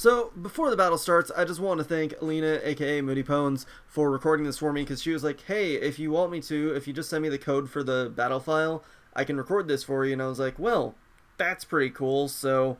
So, before the battle starts, I just want to thank Elina, aka Moody Pones, for recording this for me, because she was like, hey, if you want me to, if you just send me the code for the battle file, I can record this for you, and I was like, well, that's pretty cool, so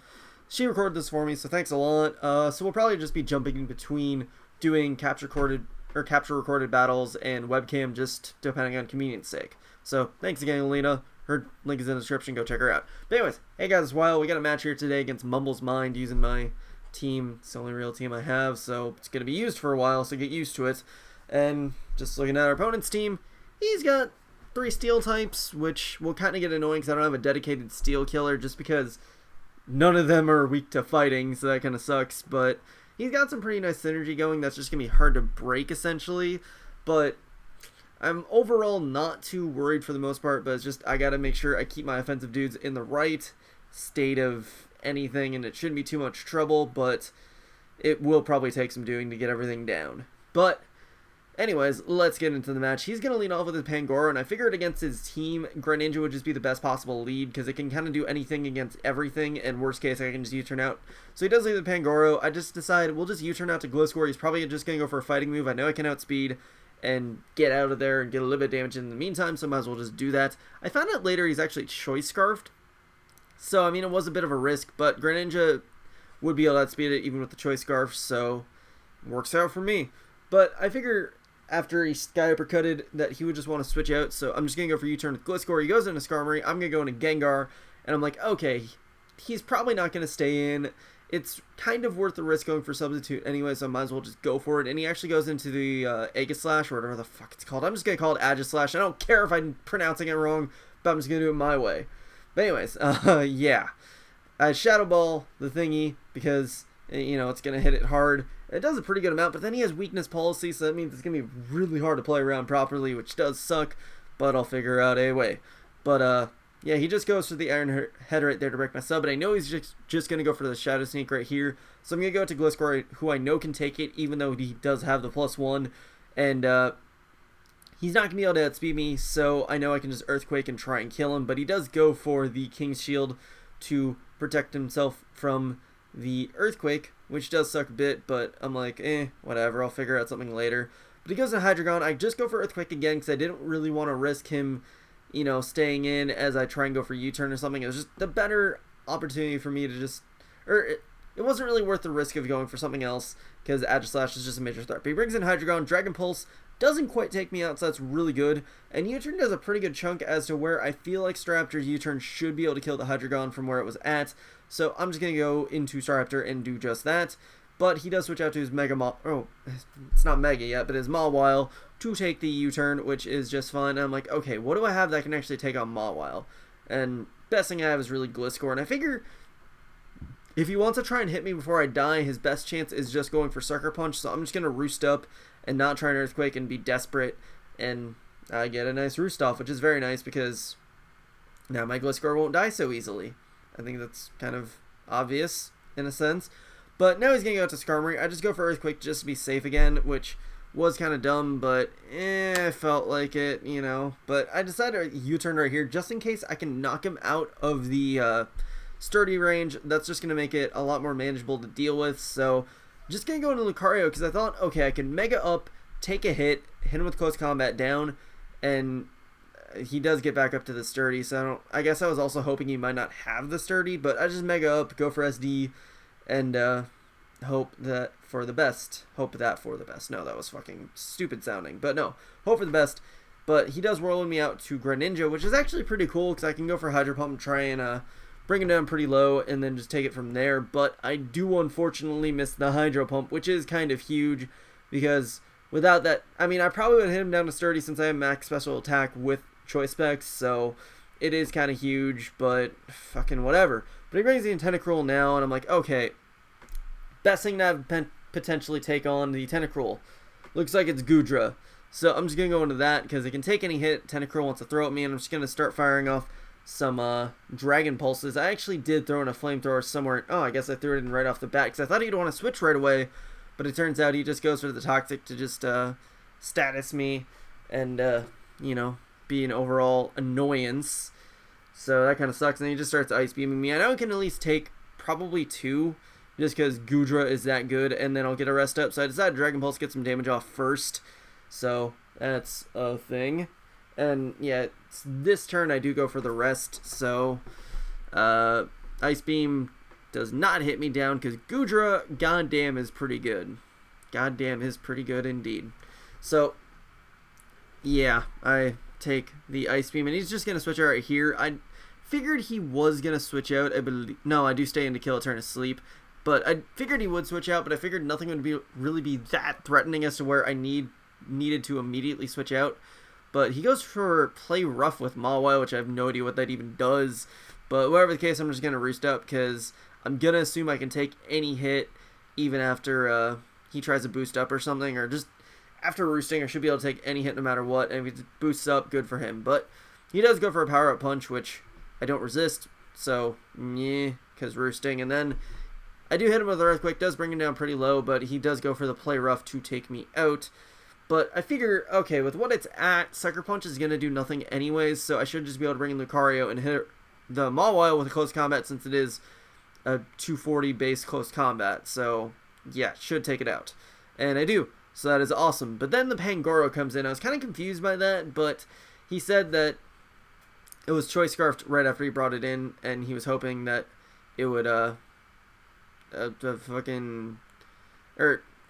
she recorded this for me, so thanks a lot. So we'll probably just be jumping in between doing capture recorded battles and webcam, just depending on convenience sake. So, thanks again, Elina. Her link is in the description, go check her out. But anyways, hey guys, it's Wild. We got a match here today against mumblemind using my team. It's the only real team I have, so it's going to be used for a while, so get used to it. And just looking at our opponent's team, he's got 3 steel types, which will kind of get annoying because I don't have a dedicated steel killer, just because none of them are weak to fighting, so that kind of sucks. But he's got some pretty nice synergy going that's just going to be hard to break, essentially. But I'm overall not too worried for the most part, but it's just I got to make sure I keep my offensive dudes in the right state of anything, and it shouldn't be too much trouble, but it will probably take some doing to get everything down. But anyways, let's get into the match. He's going to lead off with his Pangoro, and I figured against his team, Greninja would just be the best possible lead, because it can kind of do anything against everything, and worst case, I can just U-turn out. So he does lead the Pangoro. I just decided we'll just U-turn out to Gliscor. He's probably just going to go for a fighting move. I know I can outspeed and get out of there and get a little bit of damage in the meantime, so might as well just do that. I found out later he's actually Choice Scarfed, so I mean it was a bit of a risk, but Greninja would be able to outspeed it even with the Choice Scarf, so works out for me. But I figure after he Sky Uppercutted that he would just want to switch out, so I'm just going to go for U-turn with Gliscor. He goes into Skarmory, I'm going to go into Gengar, and I'm like, okay, he's probably not going to stay in. It's kind of worth the risk going for Substitute anyway, so I might as well just go for it. And he actually goes into the Aegislash, or whatever the fuck it's called. I'm just going to call it Aegislash. I don't care if I'm pronouncing it wrong, but I'm just going to do it my way. But anyways, yeah. I Shadow Ball the thingy, because, you know, it's going to hit it hard. It does a pretty good amount, but then he has weakness policy, so that means it's going to be really hard to play around properly, which does suck, but I'll figure out a way. But, yeah, he just goes for the Iron Head right there to break my sub, but I know he's just going to go for the Shadow Sneak right here. So I'm going to go to Gliscor, who I know can take it, even though he does have the +1. And he's not going to be able to outspeed me, so I know I can just Earthquake and try and kill him. But he does go for the King's Shield to protect himself from the Earthquake, which does suck a bit, but I'm like, whatever, I'll figure out something later. But he goes to Hydreigon. I just go for Earthquake again, because I didn't really want to risk him, you know, staying in as I try and go for U-turn or something. It was just the better opportunity for me to just, it wasn't really worth the risk of going for something else, because Aegislash is just a major threat. But he brings in Hydreigon. Dragon Pulse doesn't quite take me out, so that's really good. And U-turn does a pretty good chunk as to where I feel like Staraptor's U-turn should be able to kill the Hydreigon from where it was at. So I'm just going to go into Staraptor and do just that. But he does switch out to his it's not Mega yet, but his Mawile to take the U-turn, which is just fun. And I'm like, okay, what do I have that can actually take on Mawile? And best thing I have is really Gliscor. And I figure if he wants to try and hit me before I die, his best chance is just going for Sucker Punch. So I'm just going to Roost up and not try an Earthquake and be desperate. And I get a nice Roost off, which is very nice because now my Gliscor won't die so easily. I think that's kind of obvious in a sense. But now he's going to go out to Skarmory. I just go for Earthquake just to be safe again, which was kind of dumb, but I felt like it, you know. But I decided to U-turn right here just in case I can knock him out of the Sturdy range. That's just going to make it a lot more manageable to deal with. So just going to go into Lucario because I thought, okay, I can Mega Up, take a hit him with Close Combat down, and he does get back up to the Sturdy. So I guess I was also hoping he might not have the Sturdy, but I just Mega Up, go for SD, and hope that for the best. Hope that for the best. No, that was fucking stupid sounding. But no, hope for the best. But he does whirl me out to Greninja, which is actually pretty cool because I can go for Hydro Pump and try and bring him down pretty low and then just take it from there. But I do unfortunately miss the Hydro Pump, which is kind of huge because without that, I mean, I probably would hit him down to Sturdy since I have max special attack with Choice Specs, so it is kind of huge, but fucking whatever. But he brings the Tentacruel now, and I'm like, okay, best thing to have potentially take on the Tentacruel. Looks like it's Goodra. So I'm just going to go into that because it can take any hit Tentacruel wants to throw at me, and I'm just going to start firing off some Dragon Pulses. I actually did throw in a Flamethrower somewhere. Oh, I guess I threw it in right off the bat because I thought he'd want to switch right away, but it turns out he just goes for the Toxic to just status me and, you know, be an overall annoyance. So that kind of sucks. And he just starts Ice Beaming me. I know I can at least take probably 2 just because Gudra is that good, and then I'll get a rest up. So I decided Dragon Pulse, get some damage off first. So that's a thing. And yeah, this turn I do go for the rest. So Ice Beam does not hit me down because Gudra, goddamn, is pretty good. Goddamn is pretty good indeed. So yeah, I take the Ice Beam, and he's just going to switch out right here. I figured he was going to switch out. No, I do stay in to kill a turn of sleep. But I figured he would switch out, but I figured nothing would really be that threatening as to where I needed to immediately switch out. But he goes for Play Rough with Mawile, which I have no idea what that even does. But whatever the case, I'm just going to roost up because I'm going to assume I can take any hit even after he tries to boost up or something. Or just after roosting, I should be able to take any hit no matter what. And if he boosts up, good for him. But he does go for a Power Up Punch, which I don't resist. So, yeah, because roosting. And then I do hit him with Earthquake. Does bring him down pretty low, but he does go for the Play Rough to take me out. But I figure, okay, with what it's at, Sucker Punch is going to do nothing anyways, so I should just be able to bring in Lucario and hit the Mawile with a close combat since it is a 240 base close combat. So, yeah, should take it out. And I do, so that is awesome. But then the Pangoro comes in. I was kind of confused by that, but he said that it was Choice Scarfed right after he brought it in, and he was hoping that it would,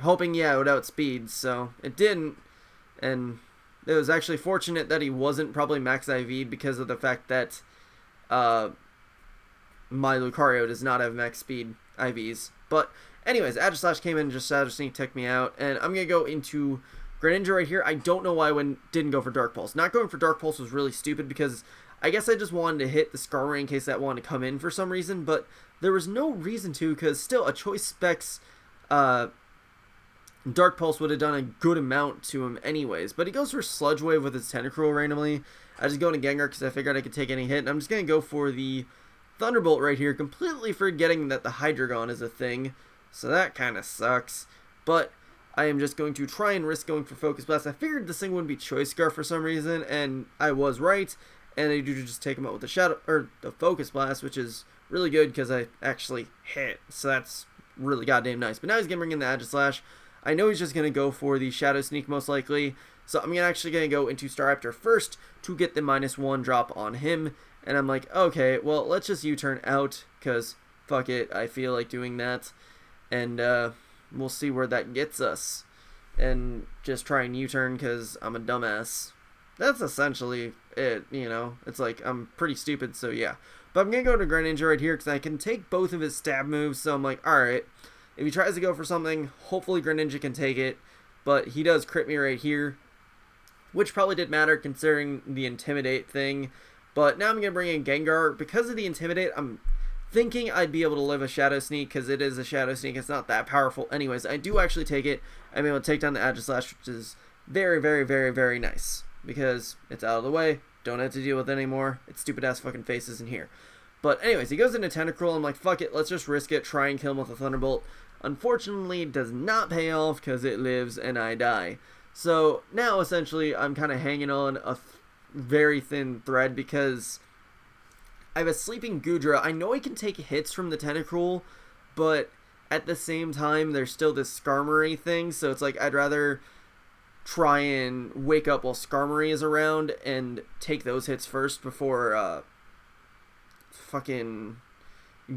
hoping, yeah, it would outspeed, so it didn't, and it was actually fortunate that he wasn't probably max IV'd because of the fact that my Lucario does not have max speed IVs. But anyways, Aegislash came in and just Shadow Sneak took me out, and I'm going to go into Greninja right here. I don't know why I didn't go for Dark Pulse. Not going for Dark Pulse was really stupid because I guess I just wanted to hit the Skarmory in case that wanted to come in for some reason, but there was no reason to because still a Choice Specs Dark Pulse would have done a good amount to him anyways. But he goes for Sludge Wave with his Tentacruel randomly. I just go into Gengar because I figured I could take any hit. And I'm just going to go for the Thunderbolt right here, completely forgetting that the Hydreigon is a thing. So that kind of sucks. But I am just going to try and risk going for Focus Blast. I figured this thing wouldn't be Choice Scarf for some reason, and I was right. And I do just take him out with the Focus Blast, which is really good because I actually hit. So that's really goddamn nice. But now he's going to bring in the Aegislash. I know he's just going to go for the Shadow Sneak most likely, so I'm actually going to go into Staraptor first to get the -1 drop on him, and I'm like, okay, well, let's just U-turn out, because fuck it, I feel like doing that, and we'll see where that gets us, and just try and U-turn because I'm a dumbass. That's essentially it, you know, it's like, I'm pretty stupid, so yeah. But I'm going to go to Greninja right here, because I can take both of his stab moves, so I'm like, alright. If he tries to go for something, hopefully Greninja can take it, but he does crit me right here, which probably did matter considering the Intimidate thing. But now I'm going to bring in Gengar. Because of the Intimidate, I'm thinking I'd be able to live a Shadow Sneak, because it is a Shadow Sneak. It's not that powerful. Anyways, I do actually take it. I'm able to take down the Aegislash, which is very, very, very, very nice, because it's out of the way. Don't have to deal with it anymore. It's stupid-ass fucking faces in here. But anyways, he goes into Tentacruel. I'm like, fuck it, let's just risk it. Try and kill him with a Thunderbolt. Unfortunately, it does not pay off because it lives and I die. So now, essentially, I'm kind of hanging on a very thin thread because I have a sleeping Gudra. I know I can take hits from the Tentacruel, but at the same time, there's still this Skarmory thing. So it's like, I'd rather try and wake up while Skarmory is around and take those hits first before fucking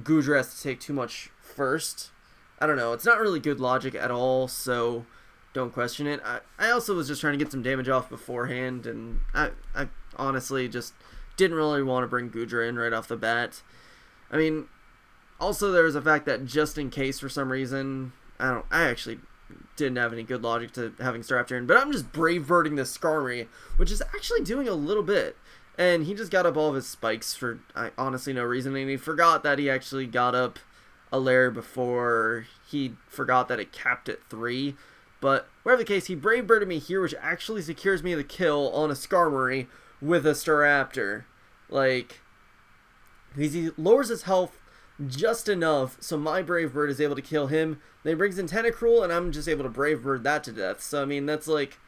Gudra has to take too much first. I don't know. It's not really good logic at all, so don't question it. I also was just trying to get some damage off beforehand, and I honestly just didn't really want to bring Gudra in right off the bat. I mean, also there was the fact that just in case for some reason, I actually didn't have any good logic to having Staraptor in, but I'm just Brave Birding this Skarmory, which is actually doing a little bit. And he just got up all of his spikes for honestly no reason, and he forgot that he actually got up a layer before he forgot that it capped at 3. But whatever the case, he Brave Birded me here, which actually secures me the kill on a Skarmory with a Staraptor. Like, he lowers his health just enough so my Brave Bird is able to kill him. Then he brings in Tentacruel, and I'm just able to Brave Bird that to death. So, I mean, that's like,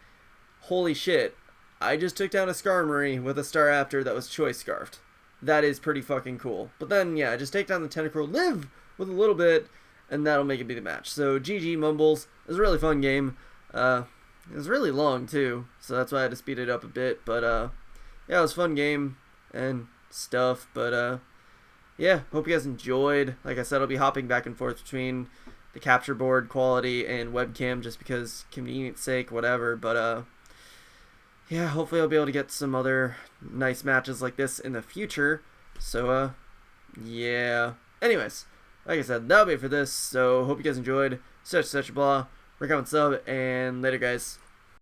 holy shit. I just took down a Skarmory with a Staraptor that was Choice Scarfed. That is pretty fucking cool. But then, yeah, I just take down the Tentacruel, live with a little bit, and that'll make it be the match. So GG Mumbles. It was a really fun game. It was really long too, so that's why I had to speed it up a bit. But yeah, it was a fun game and stuff. But yeah, hope you guys enjoyed. Like I said, I'll be hopping back and forth between the capture board quality and webcam just because convenience sake, whatever. But yeah, hopefully I'll be able to get some other nice matches like this in the future. So yeah. Anyways, like I said, that'll be it for this. So hope you guys enjoyed. Such blah. Comment, sub, and later, guys.